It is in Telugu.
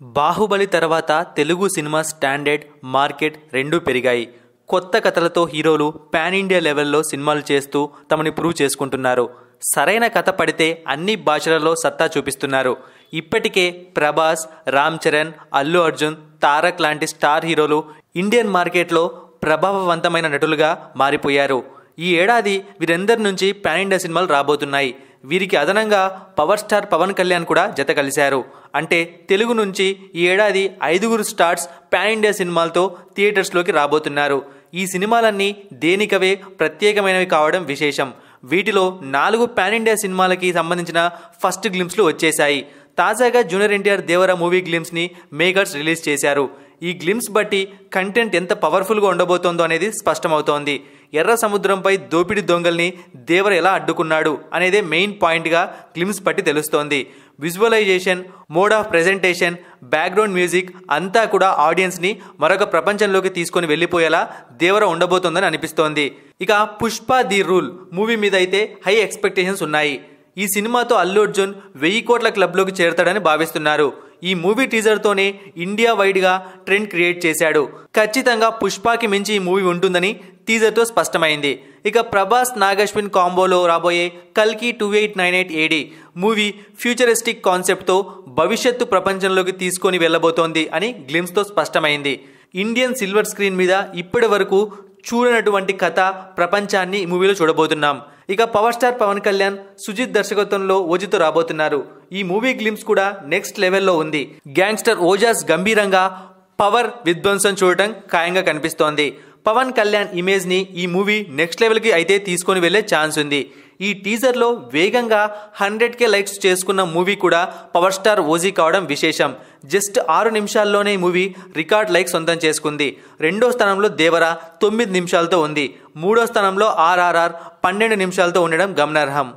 బాహుబలి తర్వాత తెలుగు సినిమా స్టాండర్డ్ మార్కెట్ రెండూ పెరిగాయి. కొత్త కథలతో హీరోలు పాన్ ఇండియా లెవెల్లో సినిమాలు చేస్తూ తమని ప్రూవ్ చేసుకుంటున్నారు. సరైన కథ పడితే అన్ని భాషలలో సత్తా చూపిస్తున్నారు. ఇప్పటికే ప్రభాస్, రామ్ చరణ్, అల్లు అర్జున్, తారక్ లాంటి స్టార్ హీరోలు ఇండియన్ మార్కెట్లో ప్రభావవంతమైన నటులుగా మారిపోయారు. ఈ ఏడాది వీరందరి నుంచి పాన్ ఇండియా సినిమాలు రాబోతున్నాయి. వీరికి అదనంగా పవర్ స్టార్ పవన్ కళ్యాణ్ కూడా జత కలిశారు. అంటే తెలుగు నుంచి ఈ ఏడాది 5 స్టార్స్ పాన్ ఇండియా సినిమాలతో థియేటర్స్లోకి రాబోతున్నారు. ఈ సినిమాలన్నీ దేనికవే ప్రత్యేకమైనవి కావడం విశేషం. వీటిలో 4 పాన్ ఇండియా సినిమాలకి సంబంధించిన ఫస్ట్ గ్లింప్స్లు వచ్చేశాయి. తాజాగా జూనియర్ ఎన్టీఆర్ దేవర మూవీ గ్లింప్స్ని మేకర్స్ రిలీజ్ చేశారు. ఈ గ్లింప్స్ బట్టి కంటెంట్ ఎంత పవర్ఫుల్గా ఉండబోతోందో అనేది స్పష్టమవుతోంది. ఎర్ర సముద్రంపై దోపిడీ దొంగల్ని దేవర ఎలా అడ్డుకున్నాడు అనేదే మెయిన్ పాయింట్గా గ్లింప్స్ బట్టి తెలుస్తోంది. Visualisation, mode of presentation, background music అంతా కూడా ఆడియన్స్ని మరొక ప్రపంచంలోకి తీసుకొని వెళ్ళిపోయేలా దేవర ఉండబోతోందని అనిపిస్తోంది. ఇక పుష్ప ది రూల్ మూవీ మీద అయితే హై ఎక్స్పెక్టేషన్స్ ఉన్నాయి. ఈ సినిమాతో అల్లు అర్జున్ 1000 కోట్ల క్లబ్లోకి చేరతాడని భావిస్తున్నారు. ఈ మూవీ టీజర్తోనే ఇండియా వైడ్గా ట్రెండ్ క్రియేట్ చేశాడు. ఖచ్చితంగా పుష్పకి మించి ఈ మూవీ ఉంటుందని టీజర్తో స్పష్టమైంది. ఇక ప్రభాస్, నాగశ్విన్ కాంబోలో రాబోయే కల్కి 2898 AD మూవీ ఫ్యూచరిస్టిక్ కాన్సెప్ట్తో భవిష్యత్తు ప్రపంచంలోకి తీసుకొని వెళ్ళబోతోంది అని గ్లిమ్స్తో స్పష్టమైంది. ఇండియన్ సిల్వర్ స్క్రీన్ మీద ఇప్పటి వరకు చూడనటువంటి కథ ప్రపంచాన్ని ఈ మూవీలో చూడబోతున్నాం. ఇక పవర్ స్టార్ పవన్ కళ్యాణ్, సుజిత్ దర్శకత్వంలో ఓజీతో రాబోతున్నారు. ఈ మూవీ గ్లింప్స్ కూడా నెక్స్ట్ లెవెల్లో ఉంది. గ్యాంగ్స్టర్ ఓజాస్ గంభీరంగా పవర్ విధ్వంసం చూడటం ఖాయంగా కనిపిస్తోంది. పవన్ కళ్యాణ్ ఇమేజ్ ని ఈ మూవీ నెక్స్ట్ లెవెల్కి అయితే తీసుకొని వెళ్లే ఛాన్స్ ఉంది. ఈ టీజర్లో వేగంగా 100K లైక్స్ చేసుకున్న మూవీ కూడా పవర్ స్టార్ ఓజీ కావడం విశేషం. జస్ట్ 6 నిమిషాల్లోనే ఈ మూవీ రికార్డ్ లైక్ సొంతం చేసుకుంది. 2వ స్థానంలో దేవర 9 నిమిషాలతో ఉంది. 3వ స్థానంలో RRR 12 నిమిషాలతో ఉండడం గమనార్హం.